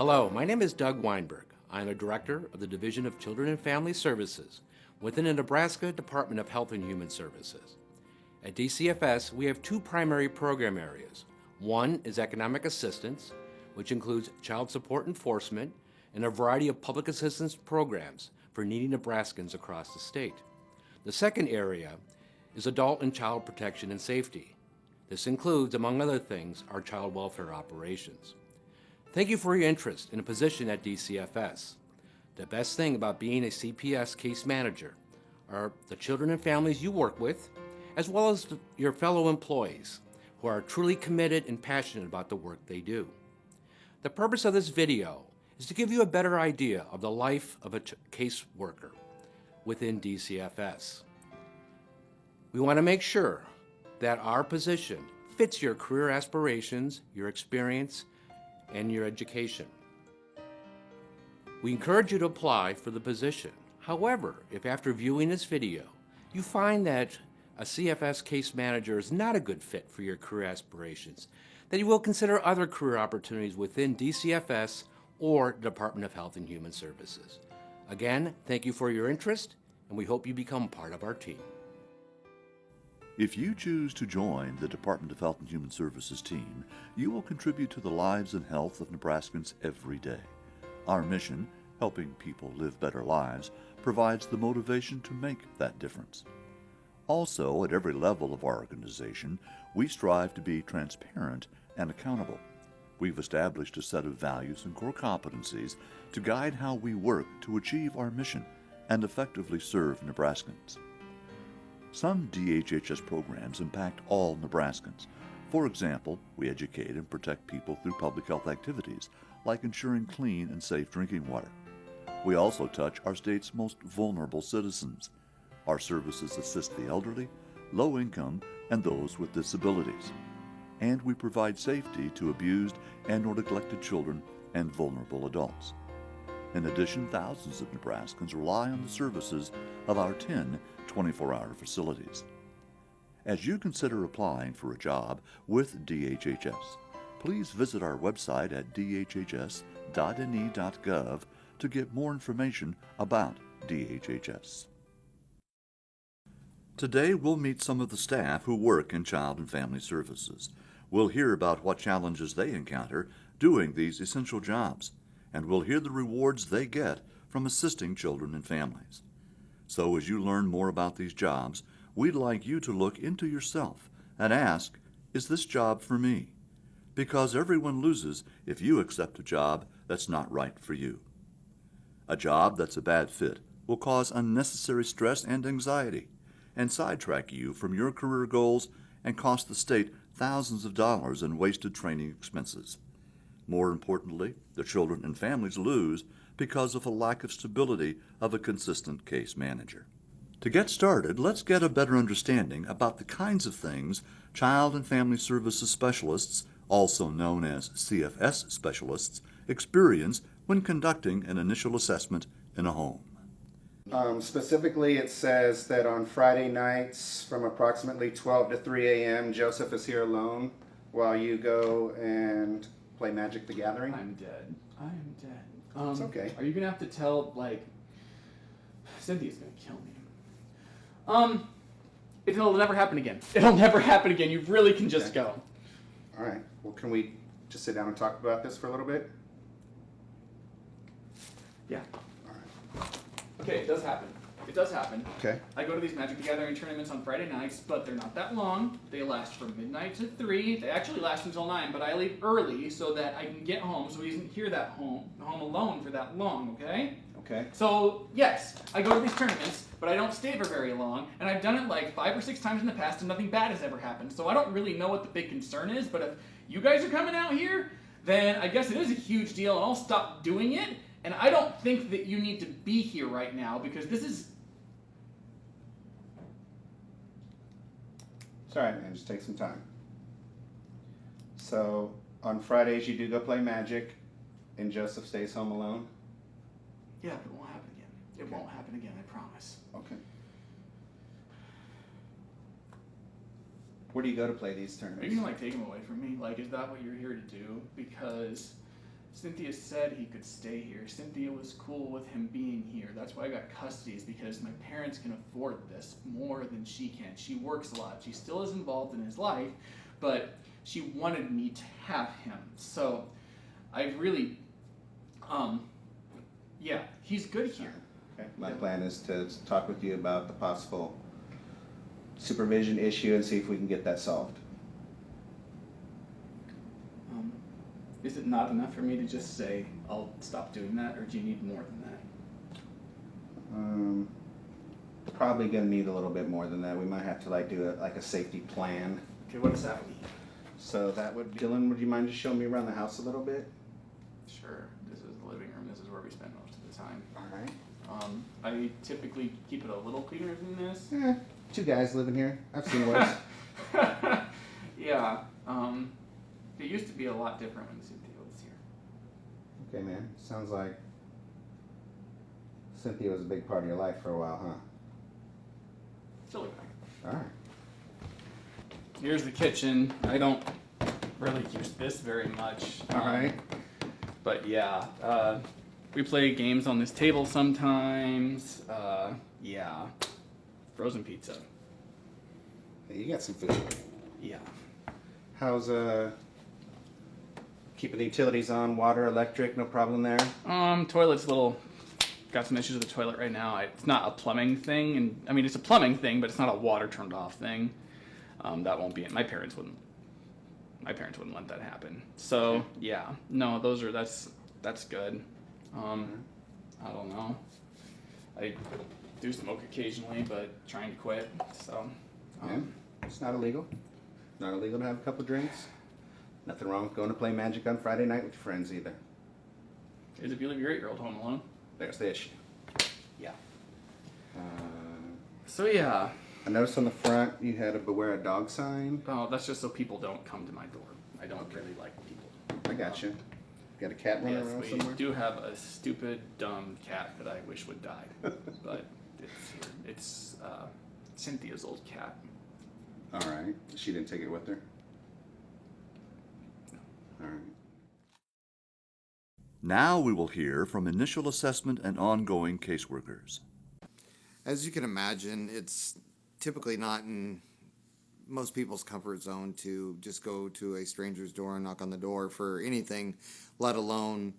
Hello, my name is Doug Weinberg. I am a director of the Division of Children and Family Services within the Nebraska Department of Health and Human Services. At DCFS, we have two primary program areas. One is economic assistance, which includes child support enforcement and a variety of public assistance programs for needy Nebraskans across the state. The second area is adult and child protection and safety. This includes, among other things, our child welfare operations. Thank you for your interest in a position at DCFS. The best thing about being a CPS case manager are the children and families you work with, as well as your fellow employees who are truly committed and passionate about the work they do. The purpose of this video is to give you a better idea of the life of a case worker within DCFS. We want to make sure that our position fits your career aspirations, your experience, and your education. We encourage you to apply for the position. However, if after viewing this video, you find that a CFS case manager is not a good fit for your career aspirations, then you will consider other career opportunities within DCFS or the Department of Health and Human Services. Again, thank you for your interest, and we hope you become part of our team. If you choose to join the Department of Health and Human Services team, you will contribute to the lives and health of Nebraskans every day. Our mission, helping people live better lives, provides the motivation to make that difference. Also, at every level of our organization, we strive to be transparent and accountable. We've established a set of values and core competencies to guide how we work to achieve our mission and effectively serve Nebraskans. Some DHHS programs impact all Nebraskans. For example, we educate and protect people through public health activities, like ensuring clean and safe drinking water. We also touch our state's most vulnerable citizens. Our services assist the elderly, low income, and those with disabilities. And we provide safety to abused and/or neglected children and vulnerable adults. In addition, thousands of Nebraskans rely on the services of our 10 24-hour facilities. As you consider applying for a job with DHHS, please visit our website at dhhs.ne.gov to get more information about DHHS. Today, we'll meet some of the staff who work in Child and Family Services. We'll hear about what challenges they encounter doing these essential jobs, and we'll hear the rewards they get from assisting children and families. So as you learn more about these jobs, we'd like you to look into yourself and ask, is this job for me? Because everyone loses if you accept a job that's not right for you. A job that's a bad fit will cause unnecessary stress and anxiety and sidetrack you from your career goals and cost the state thousands of dollars in wasted training expenses. More importantly, the children and families lose because of a lack of stability of a consistent case manager. To get started, let's get a better understanding about the kinds of things Child and Family Services specialists, also known as CFS specialists, experience when conducting an initial assessment in a home. Specifically, it says that on Friday nights from approximately 12 to 3 a.m., Joseph is here alone while you go and play Magic the Gathering. I'm dead. It's okay. Are you gonna have to tell, like, Cynthia's gonna kill me. It'll never happen again. It'll never happen again. You really can just go. All right. Well, can we just sit down and talk about this for a little bit? Yeah. All right. Okay, it does happen. It does happen. Okay. I go to these Magic the Gathering tournaments on Friday nights, but they're not that long. They last from midnight to 3. They actually last until 9, but I leave early so that I can get home so he isn't here that home alone for that long, okay? Okay. So, yes, I go to these tournaments, but I don't stay for very long, and I've done it like 5 or 6 times in the past, and nothing bad has ever happened. So I don't really know what the big concern is, but if you guys are coming out here, then I guess it is a huge deal, and I'll stop doing it. And I don't think that you need to be here right now, because this is... It's all right, man. Just take some time. So, on Fridays, you do go play Magic, and Joseph stays home alone? Yeah, but it won't happen again. It won't happen again, I promise. Okay. Where do you go to play these Are you tournaments? gonna, like, take him away from me? Like, is that what you're here to do? Because Cynthia said he could stay here. Cynthia was cool with him being here. That's why I got custody, is because my parents can afford this more than she can. She works a lot. She still is involved in his life, but she wanted me to have him. So I really, yeah, he's good here. Okay. My plan is to talk with you about the possible supervision issue and see if we can get that solved. Is it not enough for me to just say, I'll stop doing that, or do you need more than that? Probably gonna need a little bit more than that. We might have to do a safety plan. Okay, what does that mean? So that would, Dylan, would you mind just showing me around the house a little bit? Sure, this is the living room. This is where we spend most of the time. All right. I typically keep it a little cleaner than this. Two guys living here. I've seen worse. Yeah, it used to be a lot different when Cynthia was here. Okay, man. Sounds like Cynthia was a big part of your life for a while, huh? Still look back. All right. Here's the kitchen. I don't really use this very much. All right. But yeah, we play games on this table sometimes. Yeah, frozen pizza. Hey, you got some food. Yeah. How's keeping the utilities on? Water, electric, no problem there? Toilet's got some issues with the toilet right now. It's not a plumbing thing, and I mean it's a plumbing thing, but it's not a water turned off thing. That won't be it. My parents wouldn't let that happen. So yeah, no, that's good. I don't know. I do smoke occasionally, but trying to quit. So Yeah, it's not illegal. Not illegal to have a couple drinks. Nothing wrong with going to play Magic on Friday night with your friends either. is if you leave your 8-year-old home alone. There's the issue. Yeah. Uh, So yeah. I noticed on the front you had a beware a dog sign. Oh, that's just so people don't come to my door. I don't really like people. I got you. Got a cat running Yes, around we somewhere? do have a stupid, dumb cat that I wish would die, but it's Cynthia's old cat. All right. She didn't take it with her? All right. Now we will hear from initial assessment and ongoing caseworkers. As you can imagine, it's typically not in most people's comfort zone to just go to a stranger's door and knock on the door for anything, let alone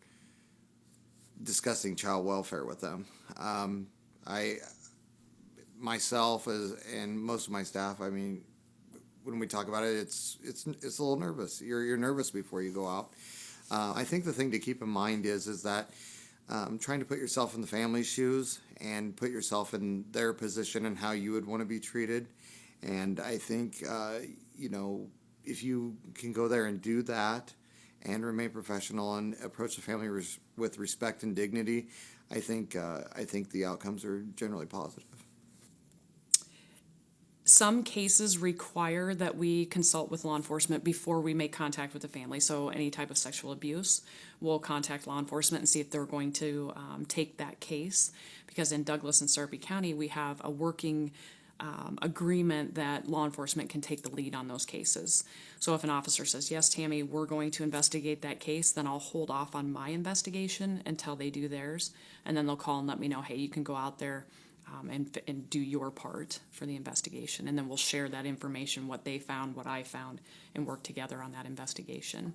discussing child welfare with them. I myself and most of my staff, I mean, when we talk about it, it's a little nervous. You're nervous before you go out. I think the thing to keep in mind is that trying to put yourself in the family's shoes and put yourself in their position and how you would want to be treated. And I think, if you can go there and do that and remain professional and approach the family with respect and dignity, I think the outcomes are generally positive. Some cases require that we consult with law enforcement before we make contact with the family. So any type of sexual abuse, we'll contact law enforcement and see if they're going to take that case. Because in Douglas and Sarpy County, we have a working agreement that law enforcement can take the lead on those cases. So if an officer says, yes, Tammy, we're going to investigate that case, then I'll hold off on my investigation until they do theirs. And then they'll call and let me know, hey, you can go out there and do your part for the investigation. And then we'll share that information, what they found, what I found, and work together on that investigation.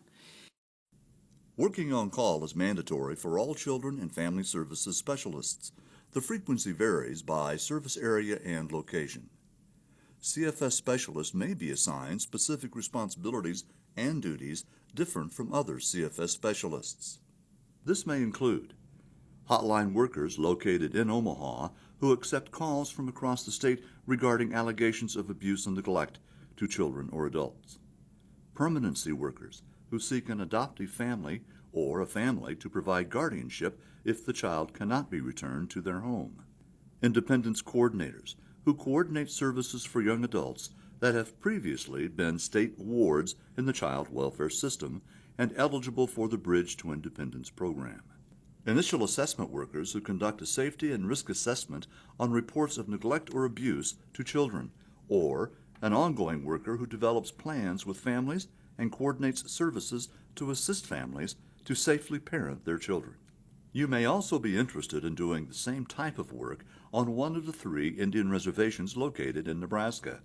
Working on call is mandatory for all children and family services specialists. The frequency varies by service area and location. CFS specialists may be assigned specific responsibilities and duties different from other CFS specialists. This may include hotline workers located in Omaha who accept calls from across the state regarding allegations of abuse and neglect to children or adults, permanency workers who seek an adoptive family or a family to provide guardianship if the child cannot be returned to their home, independence coordinators who coordinate services for young adults that have previously been state wards in the child welfare system and eligible for the Bridge to Independence program, initial assessment workers who conduct a safety and risk assessment on reports of neglect or abuse to children, or an ongoing worker who develops plans with families and coordinates services to assist families to safely parent their children. You may also be interested in doing the same type of work on one of the 3 Indian reservations located in Nebraska: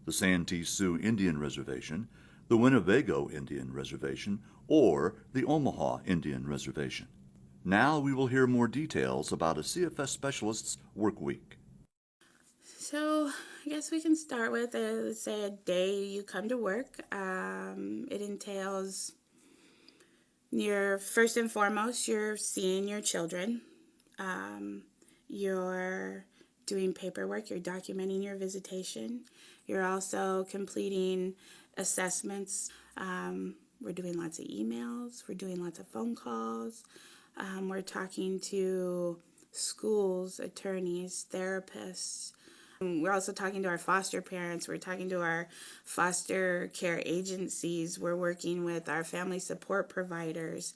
the Santee Sioux Indian Reservation, the Winnebago Indian Reservation, or the Omaha Indian Reservation. Now we will hear more details about a CFS specialist's work week. So I guess we can start with, let's say, a day you come to work. It entails, first and foremost, you're seeing your children. You're doing paperwork. You're documenting your visitation. You're also completing assessments. We're doing lots of emails. We're doing lots of phone calls. We're talking to schools, attorneys, therapists. We're also talking to our foster parents. We're talking to our foster care agencies. We're working with our family support providers.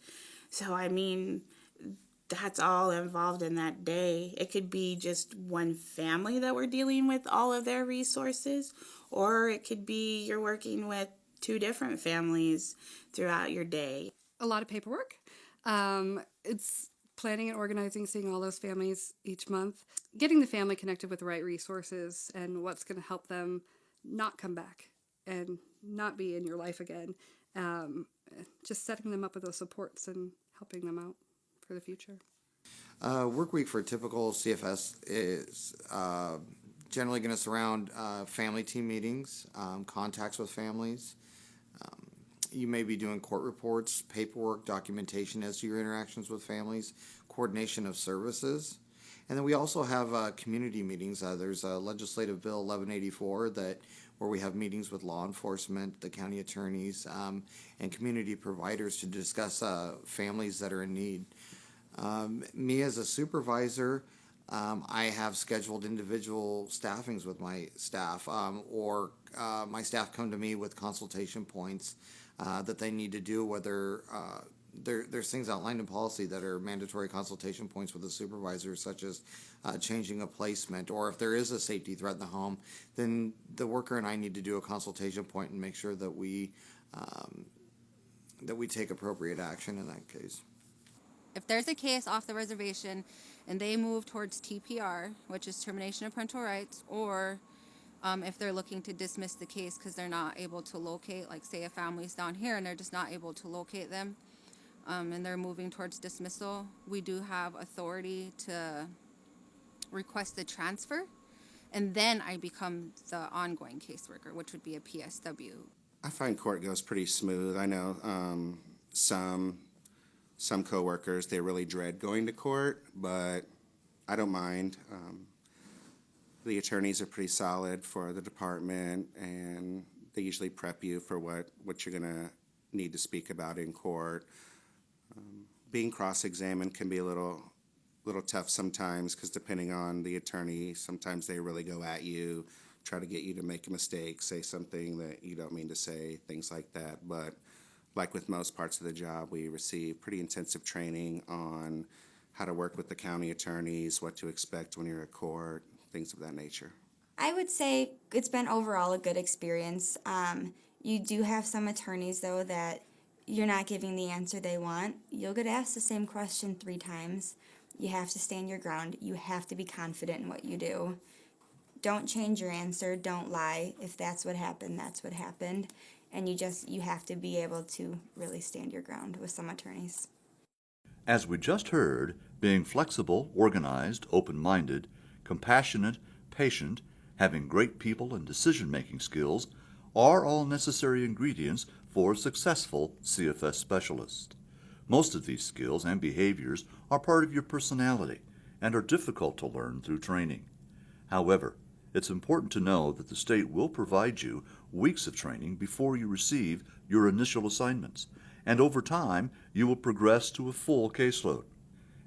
So, I mean, that's all involved in that day. It could be just one family that we're dealing with all of their resources, or it could be you're working with 2 different families throughout your day. A lot of paperwork. It's planning and organizing, seeing all those families each month, getting the family connected with the right resources and what's going to help them not come back and not be in your life again. Just setting them up with those supports and helping them out for the future. Work week for a typical CFS is generally going to surround family team meetings, contacts with families. You may be doing court reports, paperwork, documentation as to your interactions with families, coordination of services. And then we also have community meetings. There's a legislative bill 1184 where we have meetings with law enforcement, the county attorneys, and community providers to discuss families that are in need. Me as a supervisor, I have scheduled individual staffings with my staff, or my staff come to me with consultation points that they need to do, whether there's things outlined in policy that are mandatory consultation points with the supervisor, such as changing a placement, or if there is a safety threat in the home, then the worker and I need to do a consultation point and make sure that we take appropriate action in that case. If there's a case off the reservation and they move towards TPR, which is termination of parental rights, or if they're looking to dismiss the case because they're not able to locate, like say a family's down here and they're just not able to locate them, and they're moving towards dismissal, we do have authority to request the transfer, and then I become the ongoing caseworker, which would be a PSW. I find court goes pretty smooth. I know some coworkers, they really dread going to court, but I don't mind. The attorneys are pretty solid for the department, and they usually prep you for what you're going to need to speak about in court. Being cross-examined can be a little tough sometimes, because depending on the attorney, sometimes they really go at you, try to get you to make a mistake, say something that you don't mean to say, things like that. But like with most parts of the job, we receive pretty intensive training on how to work with the county attorneys, what to expect when you're at court, things of that nature. I would say it's been overall a good experience. You do have some attorneys, though, that you're not giving the answer they want. You'll get asked the same question 3 times. You have to stand your ground. You have to be confident in what you do. Don't change your answer. Don't lie. If that's what happened, that's what happened. And you have to be able to really stand your ground with some attorneys. As we just heard, being flexible, organized, open-minded, compassionate, patient, having great people and decision-making skills are all necessary ingredients for a successful CFS specialist. Most of these skills and behaviors are part of your personality and are difficult to learn through training. However, it's important to know that the state will provide you weeks of training before you receive your initial assignments, and over time you will progress to a full caseload.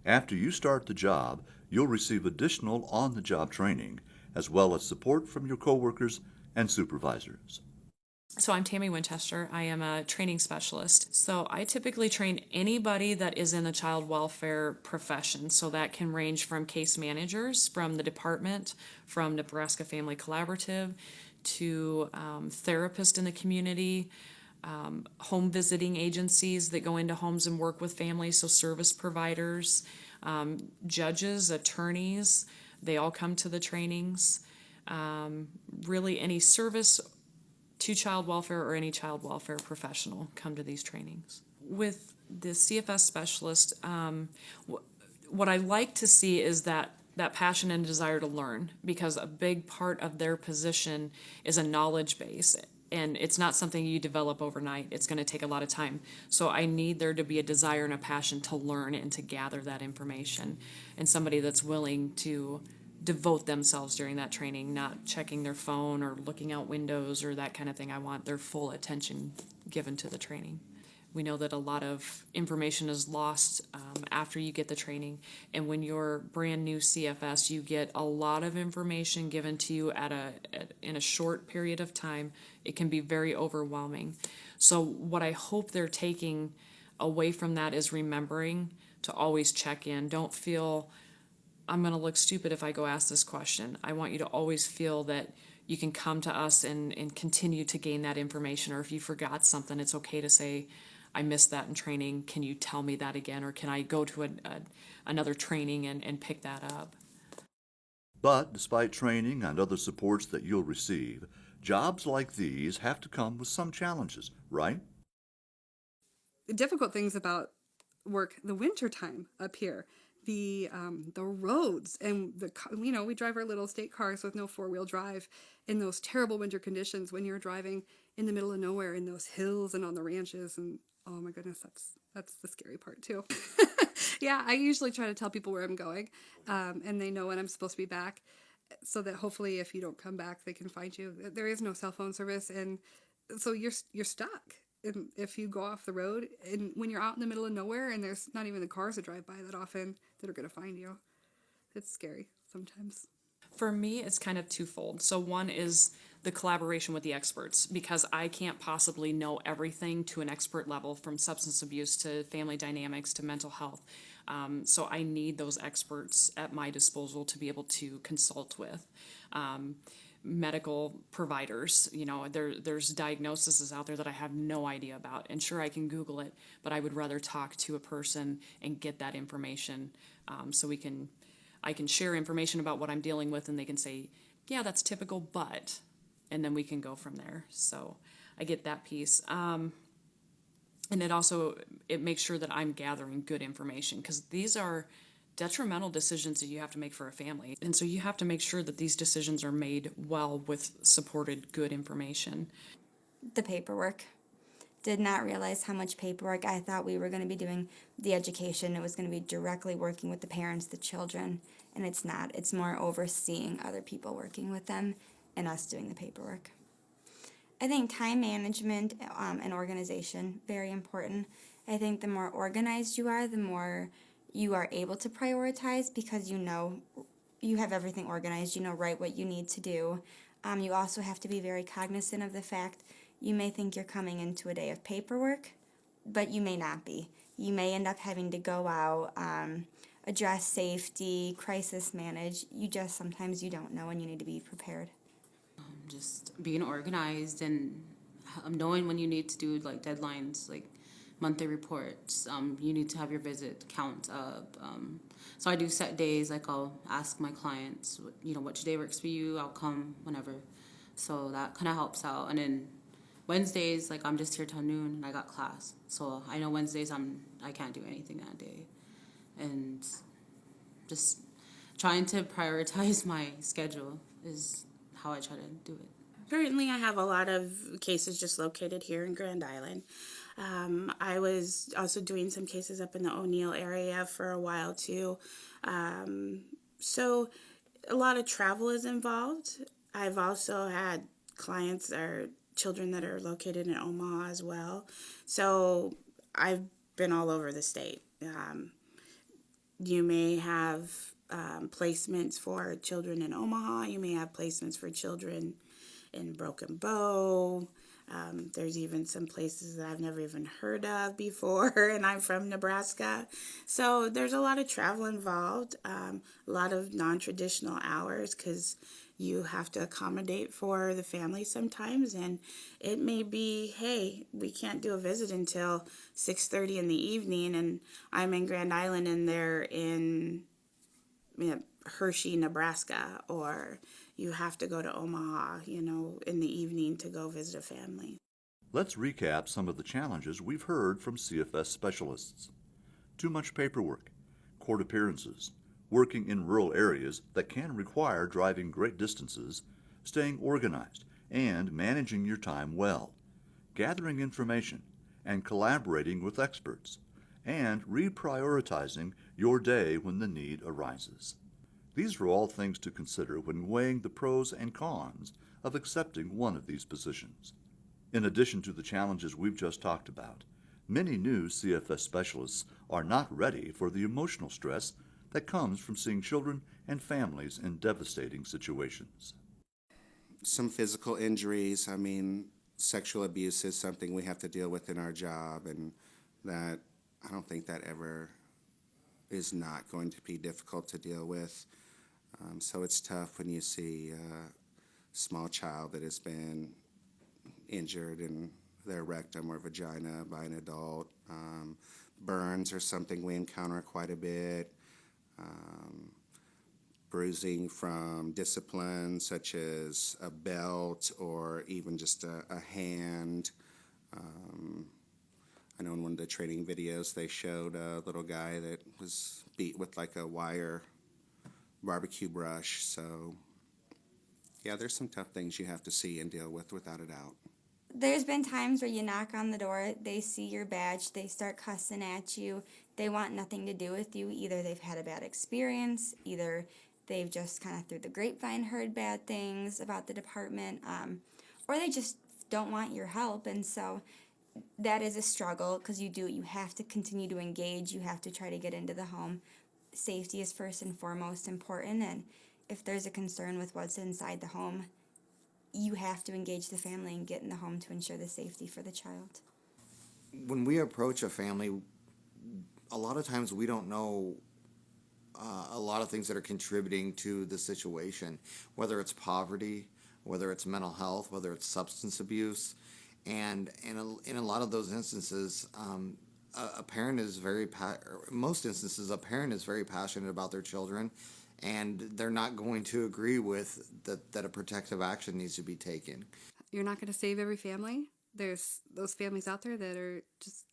After you start the job, you'll receive additional on-the-job training, as well as support from your coworkers and supervisors. So I'm Tammy Winchester. I am a training specialist. So I typically train anybody that is in the child welfare profession. So that can range from case managers from the department, from Nebraska Family Collaborative, to therapists in the community, home visiting agencies that go into homes and work with families, so service providers, judges, attorneys, they all come to the trainings. Really any service to child welfare or any child welfare professional come to these trainings. With the CFS specialist, what I like to see is that passion and desire to learn, because a big part of their position is a knowledge base, and it's not something you develop overnight. It's going to take a lot of time. So I need there to be a desire and a passion to learn and to gather that information, and somebody that's willing to devote themselves during that training, not checking their phone or looking out windows or that kind of thing. I want their full attention given to the training. We know that a lot of information is lost after you get the training, and when you're brand new CFS, you get a lot of information given to you in a short period of time. It can be very overwhelming. So what I hope they're taking away from that is remembering to always check in. Don't feel I'm going to look stupid if I go ask this question. I want you to always feel that you can come to us and continue to gain that information, or if you forgot something, it's okay to say, I missed that in training. Can you tell me that again? Or can I go to another training and pick that up? But despite training and other supports that you'll receive, jobs like these have to come with some challenges, right? The difficult things about work the winter time up here, the roads, and we drive our little state cars with no four-wheel drive in those terrible winter conditions when you're driving in the middle of nowhere in those hills and on the ranches, and oh my goodness, that's the scary part too. Yeah, I usually try to tell people where I'm going, and they know when I'm supposed to be back, so that hopefully if you don't come back, they can find you. There is no cell phone service, and so you're stuck. And if you go off the road, and when you're out in the middle of nowhere, and there's not even the cars that drive by that often that are going to find you, it's scary sometimes. For me, it's kind of twofold. So one is the collaboration with the experts, because I can't possibly know everything to an expert level, from substance abuse to family dynamics to mental health. So I need those experts at my disposal to be able to consult with. Medical providers, there's diagnoses out there that I have no idea about, and sure, I can Google it, but I would rather talk to a person and get that information, so I can share information about what I'm dealing with, and they can say, yeah, that's typical, but, and then we can go from there. So I get that piece. And it makes sure that I'm gathering good information, because these are detrimental decisions that you have to make for a family. And so you have to make sure that these decisions are made well with supported good information. The paperwork. Did not realize how much paperwork. I thought we were going to be doing the education. It was going to be directly working with the parents, the children, and it's not. It's more overseeing other people working with them and us doing the paperwork. I think time management and organization, very important. I think the more organized you are, the more you are able to prioritize, because you have everything organized, you know right what you need to do. You also have to be very cognizant of the fact you may think you're coming into a day of paperwork, but you may not be. You may end up having to go out, address safety, crisis manage. Sometimes you don't know, and you need to be prepared. Just being organized and knowing when you need to do like deadlines, like monthly reports. You need to have your visit count up. So I do set days. Like I'll ask my clients, which day works for you. I'll come whenever. So that kind of helps out. And then Wednesdays, like I'm just here till noon, and I got class. So I know Wednesdays I can't do anything that day, and just trying to prioritize my schedule is how I try to do it. Currently, I have a lot of cases just located here in Grand Island. I was also doing some cases up in the O'Neill area for a while too. So a lot of travel is involved. I've also had clients or children that are located in Omaha as well. So I've been all over the state. You may have placements for children in Omaha. You may have placements for children in Broken Bow. There's even some places that I've never even heard of before, and I'm from Nebraska. So there's a lot of travel involved, a lot of non-traditional hours because you have to accommodate for the family sometimes, and it may be, hey, we can't do a visit until 6:30 in the evening, and I'm in Grand Island and they're in Hershey, Nebraska, or you have to go to Omaha, in the evening to go visit a family. Let's recap some of the challenges we've heard from CFS specialists. Too much paperwork, court appearances, working in rural areas that can require driving great distances, staying organized, and managing your time well, gathering information, and collaborating with experts, and reprioritizing your day when the need arises. These are all things to consider when weighing the pros and cons of accepting one of these positions. In addition to the challenges we've just talked about, many new CFS specialists are not ready for the emotional stress that comes from seeing children and families in devastating situations. Some physical injuries, sexual abuse is something we have to deal with in our job, and that I don't think that ever is not going to be difficult to deal with. So it's tough when you see a small child that has been injured in their rectum or vagina by an adult. Burns are something we encounter quite a bit. Bruising from discipline, such as a belt or even just a hand. I know in one of the training videos they showed a little guy that was beat with like a wire barbecue brush. So, yeah, there's some tough things you have to see and deal with without a doubt. There's been times where you knock on the door, they see your badge, they start cussing at you, they want nothing to do with you. Either they've had a bad experience, either they've just kind of through the grapevine heard bad things about the department, or they just don't want your help. And so that is a struggle because you have to continue to engage, you have to try to get into the home. Safety is first and foremost important, and if there's a concern with what's inside the home, you have to engage the family and get in the home to ensure the safety for the child. When we approach a family, a lot of times we don't know a lot of things that are contributing to the situation, whether it's poverty, whether it's mental health, whether it's substance abuse. And in a lot of those instances, a parent is most instances, a parent is very passionate about their children, and they're not going to agree with that a protective action needs to be taken. You're not going to save every family. There's those families out there that are just,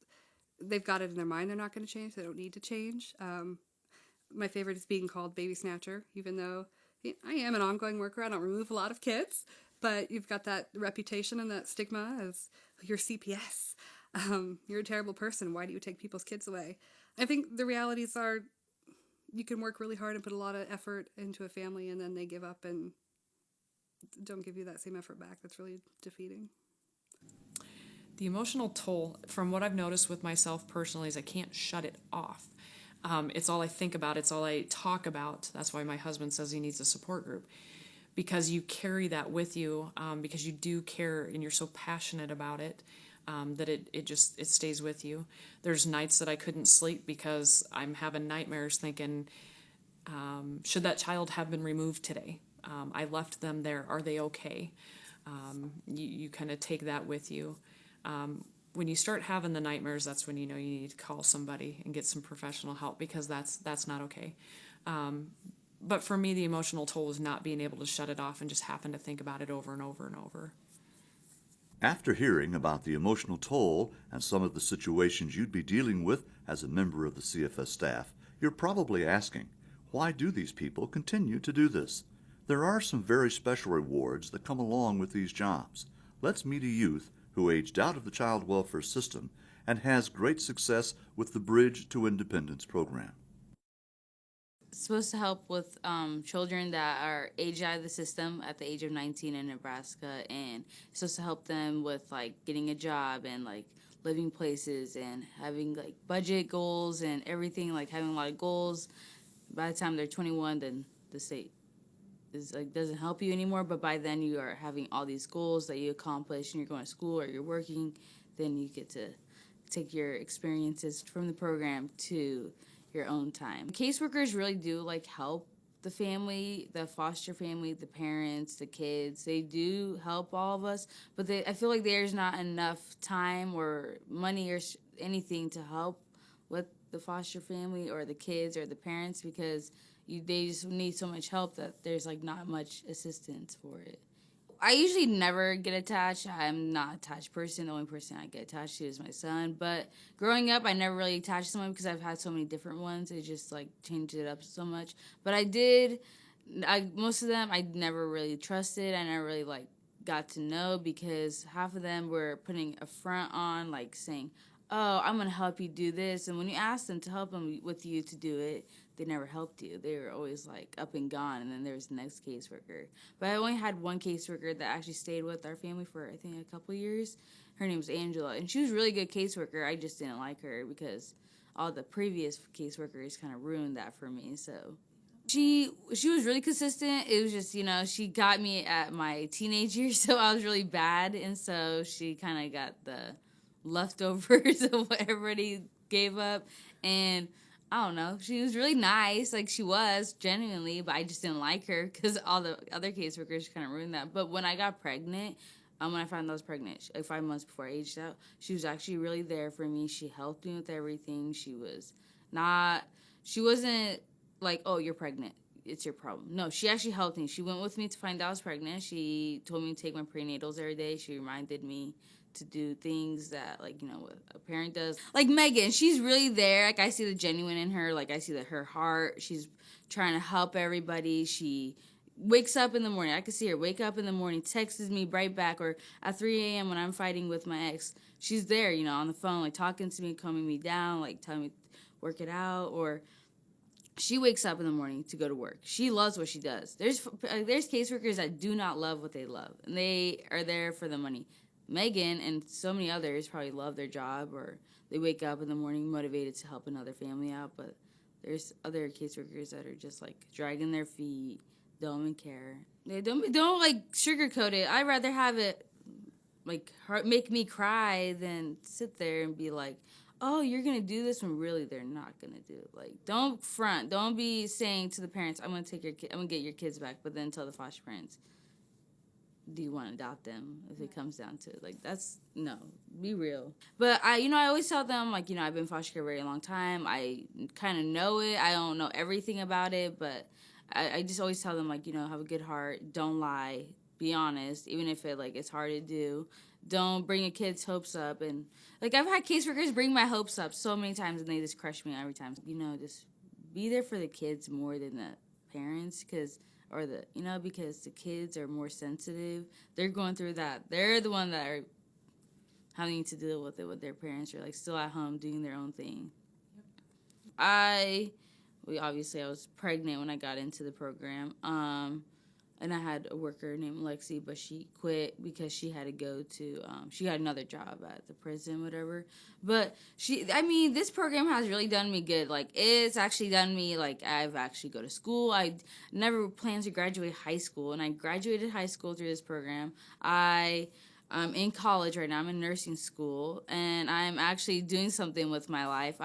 they've got it in their mind they're not going to change. They don't need to change. My favorite is being called baby snatcher, even though I am an ongoing worker. I don't remove a lot of kids, but you've got that reputation and that stigma as you're CPS. You're a terrible person. Why do you take people's kids away? I think the realities are you can work really hard and put a lot of effort into a family, and then they give up and don't give you that same effort back. That's really defeating. The emotional toll, from what I've noticed with myself personally, is I can't shut it off. It's all I think about. It's all I talk about. That's why my husband says he needs a support group, because you carry that with you, because you do care and you're so passionate about it, that it stays with you. There's nights that I couldn't sleep because I'm having nightmares thinking, should that child have been removed today? I left them there. Are they okay? You kind of take that with you. When you start having the nightmares, that's when you know you need to call somebody and get some professional help, because that's not okay. But for me, the emotional toll is not being able to shut it off and just happen to think about it over and over and over. After hearing about the emotional toll and some of the situations you'd be dealing with as a member of the CFS staff, you're probably asking, why do these people continue to do this? There are some very special rewards that come along with these jobs. Let's meet a youth who aged out of the child welfare system and has great success with the Bridge to Independence program. It's supposed to help with children that are aged out of the system at the age of 19 in Nebraska, and it's supposed to help them with like getting a job and like living places and having like budget goals and everything, like having a lot of goals. By the time they're 21, then the state is like doesn't help you anymore, but by then you are having all these goals that you accomplish and you're going to school or you're working, then you get to take your experiences from the program to your own time. Caseworkers really do like help the family, the foster family, the parents, the kids. They do help all of us, but I feel like there's not enough time or money or anything to help with the foster family or the kids or the parents, because they just need so much help that there's like not much assistance for it. I usually never get attached. I'm not an attached person. The only person I get attached to is my son. But growing up, I never really attached to someone because I've had so many different ones. It just like changed it up so much. But most of them I never really trusted. I never really like got to know, because half of them were putting a front on, like saying, oh, I'm going to help you do this. And when you ask them to help them with you to do it, they never helped you. They were always like up and gone, and then there was the next caseworker. But I only had one caseworker that actually stayed with our family for, I think, a couple years. Her name was Angela, and she was a really good caseworker. I just didn't like her because all the previous caseworkers kind of ruined that for me. So she was really consistent. It was just, she got me at my teenage years, so I was really bad, and so she kind of got the leftovers of what everybody gave up. And I don't know, she was really nice, like she was genuinely, but I just didn't like her because all the other caseworkers kind of ruined that. But when I got pregnant, when I found out I was pregnant, 5 months before I aged out, she was actually really there for me. She helped me with everything. She wasn't like, oh, you're pregnant, it's your problem. No, she actually helped me. She went with me to find out I was pregnant. She told me to take my prenatals every day. She reminded me to do things that, like, what a parent does. Like Megan, she's really there. Like, I see the genuine in her. Like, I see that her heart, she's trying to help everybody. She wakes up in the morning. I can see her wake up in the morning, texts me right back, or at 3 a.m. when I'm fighting with my ex, she's there, on the phone, like talking to me, calming me down, like telling me work it out. Or she wakes up in the morning to go to work. She loves what she does. There's caseworkers that do not love what they love, and they are there for the money. Megan and so many others probably love their job, or they wake up in the morning motivated to help another family out, but there's other caseworkers that are just like dragging their feet, don't even care. They don't like sugarcoat it. I'd rather have it like make me cry than sit there and be like, oh, you're gonna do this, when really they're not gonna do it. Like, don't front. Don't be saying to the parents, I'm gonna get your kids back, but then tell the foster parents, do you want to adopt them if it comes down to it? Like, no, be real. But I always tell them, like, I've been in foster care a very long time. I kind of know it. I don't know everything about it, but I just always tell them, like, have a good heart. Don't lie. Be honest, even if it's hard to do. Don't bring a kid's hopes up. And, like, I've had caseworkers bring my hopes up so many times, and they just crush me every time. Just be there for the kids more than the parents, because the kids are more sensitive. They're going through that. They're the one that are having to deal with it with their parents, or like still at home doing their own thing. I was pregnant when I got into the program. And I had a worker named Lexi, but she quit because she had to go to, she got another job at the prison, whatever. But this program has really done me good. Like, it's actually done me, like, I've actually go to school. I never planned to graduate high school, and I graduated high school through this program. I'm in college right now. I'm in nursing school, and I'm actually doing something with my life.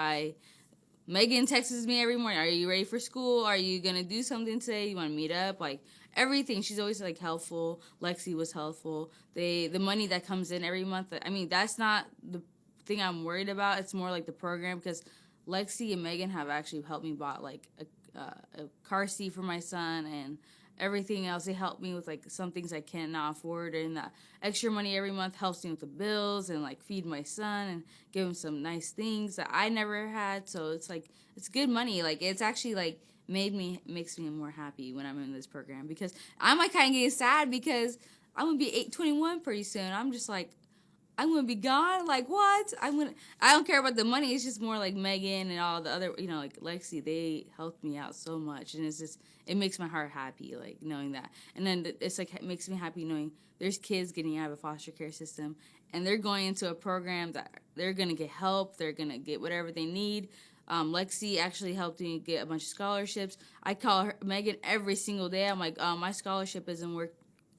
Megan texts me every morning, are you ready for school? Are you going to do something today? You want to meet up? Like, everything. She's always, like, helpful. Lexi was helpful. The money that comes in every month, that's not the thing I'm worried about. It's more like the program, because Lexi and Megan have actually helped me bought, like, a car seat for my son and everything else. They help me with, like, some things I cannot afford, and the extra money every month helps me with the bills and, like, feed my son and give him some nice things that I never had. So it's like, it's good money. Like, it's actually, like, makes me more happy when I'm in this program, because I'm, like, kind of getting sad because I'm gonna be 21 pretty soon. I'm just like, I'm gonna be gone. Like, what? I don't care about the money. It's just more like Megan and all the other, like Lexi. They helped me out so much, and it makes my heart happy, like, knowing that. And then it's like, it makes me happy knowing there's kids getting out of a foster care system, and they're going into a program that they're gonna get help. They're gonna get whatever they need. Lexi actually helped me get a bunch of scholarships. I call her Megan every single day. I'm like, my scholarship isn't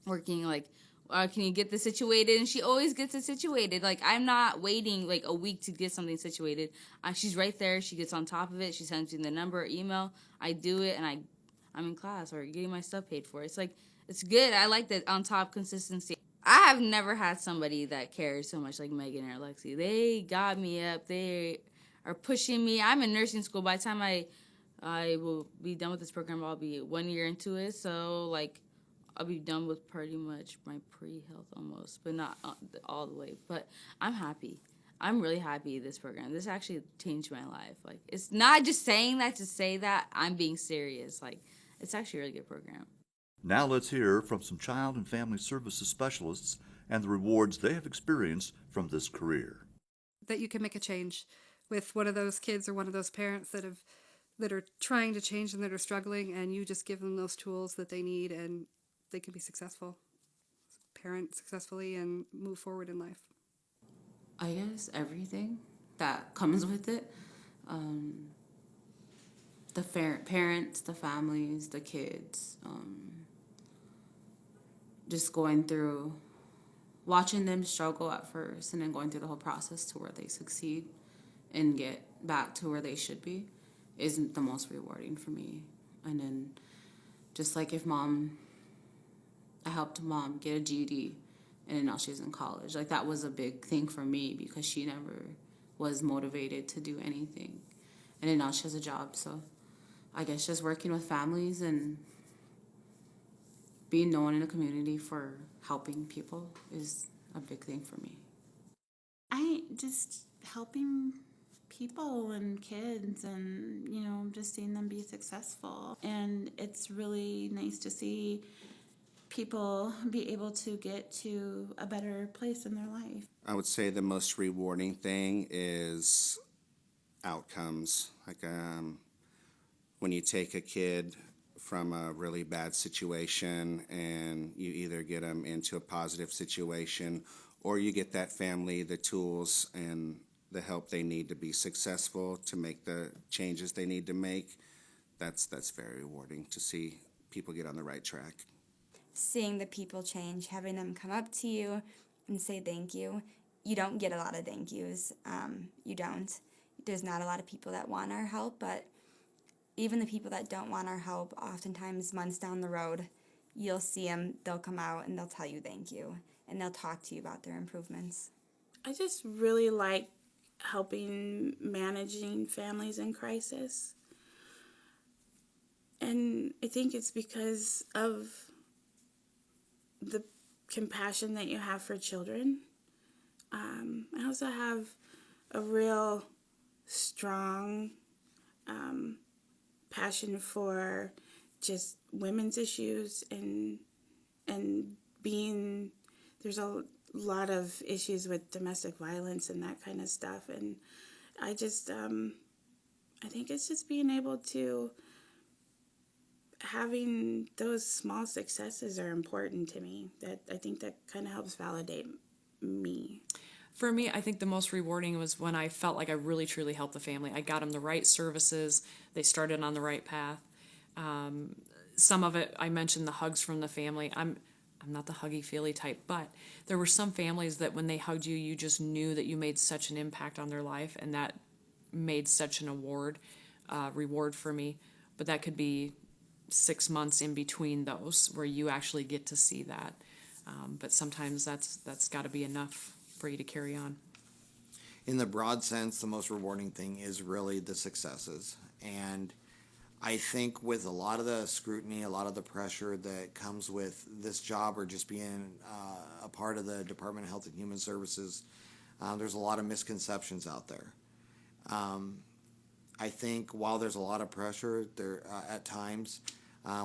working. Like, can you get this situated? And she always gets it situated. Like, I'm not waiting like a week to get something situated. She's right there. She gets on top of it. She sends me the number or email. I do it, and I'm in class or getting my stuff paid for. It's like, it's good. I like that on top consistency. I have never had somebody that cares so much like Megan or Lexi. They got me up. They are pushing me. I'm in nursing school. By the time I will be done with this program, I'll be 1 year into it. So, like, I'll be done with pretty much my pre-health almost, but not all the way. But I'm happy. I'm really happy this program. This actually changed my life. Like, it's not just saying that to say that. I'm being serious. Like, it's actually a really good program. Now let's hear from some child and family services specialists and the rewards they have experienced from this career. That you can make a change with one of those kids or one of those parents that are trying to change and that are struggling, and you just give them those tools that they need, and they can be successful, parent successfully, and move forward in life. I guess everything that comes with it. The parents, the families, the kids, just going through, watching them struggle at first and then going through the whole process to where they succeed and get back to where they should be is the most rewarding for me. And then just like if I helped mom get a GED and then now she's in college. Like, that was a big thing for me because she never was motivated to do anything. And then now she has a job. So I guess just working with families and being known in the community for helping people is a big thing for me. I just helping people and kids and, just seeing them be successful. And it's really nice to see people be able to get to a better place in their life. I would say the most rewarding thing is outcomes. Like when you take a kid from a really bad situation and you either get them into a positive situation or you get that family the tools and the help they need to be successful to make the changes they need to make, that's very rewarding to see people get on the right track. Seeing the people change, having them come up to you and say thank you. You don't get a lot of thank yous. You don't. There's not a lot of people that want our help, but even the people that don't want our help, oftentimes months down the road, you'll see them, they'll come out and they'll tell you thank you, and they'll talk to you about their improvements. I just really like helping managing families in crisis. And I think it's because of the compassion that you have for children. I also have a real strong passion for just women's issues and being, there's a lot of issues with domestic violence and that kind of stuff, and I just I think it's just being able to, having those small successes are important to me. That I think that kind of helps validate me. For me, I think the most rewarding was when I felt like I really truly helped the family. I got them the right services. They started on the right path. Some of it, I mentioned the hugs from the family. I'm not the huggy-feely type, but there were some families that when they hugged you, you just knew that you made such an impact on their life, and that made such an reward for me. But that could be 6 months in between those where you actually get to see that. But sometimes that's got to be enough for you to carry on. In the broad sense, the most rewarding thing is really the successes. And I think with a lot of the scrutiny, a lot of the pressure that comes with this job or just being a part of the Department of Health and Human Services, there's a lot of misconceptions out there. I think while there's a lot of pressure there at times,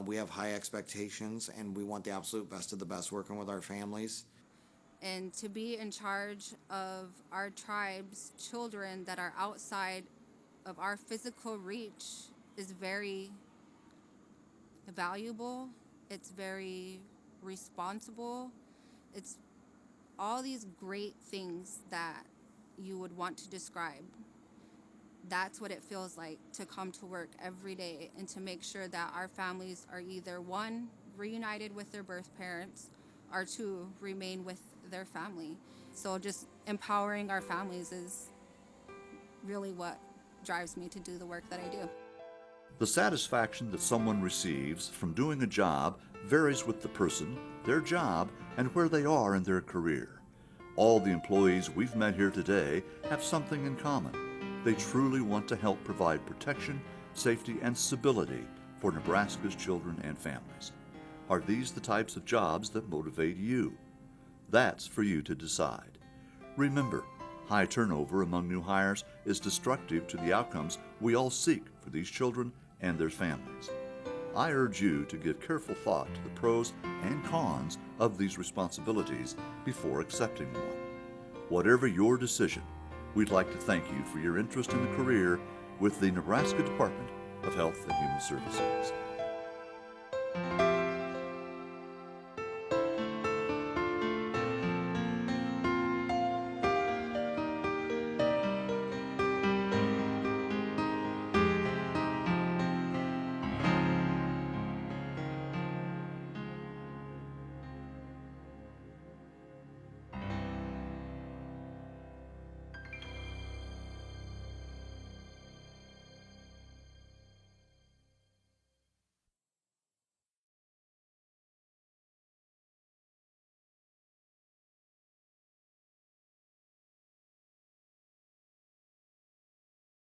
we have high expectations and we want the absolute best of the best working with our families. And to be in charge of our tribe's children that are outside of our physical reach is very valuable. It's very responsible. It's all these great things that you would want to describe. that's what it feels like to come to work every day and to make sure that our families are either one, reunited with their birth parents, or two, remain with their family. So just empowering our families is really what drives me to do the work that I do. The satisfaction that someone receives from doing a job varies with the person, their job, and where they are in their career. All the employees we've met here today have something in common. They truly want to help provide protection, safety, and stability for Nebraska's children and families. Are these the types of jobs that motivate you? That's for you to decide. Remember, high turnover among new hires is destructive to the outcomes we all seek for these children and their families. I urge you to give careful thought to the pros and cons of these responsibilities before accepting one. Whatever your decision, we'd like to thank you for your interest in the career with the Nebraska Department of Health and Human Services.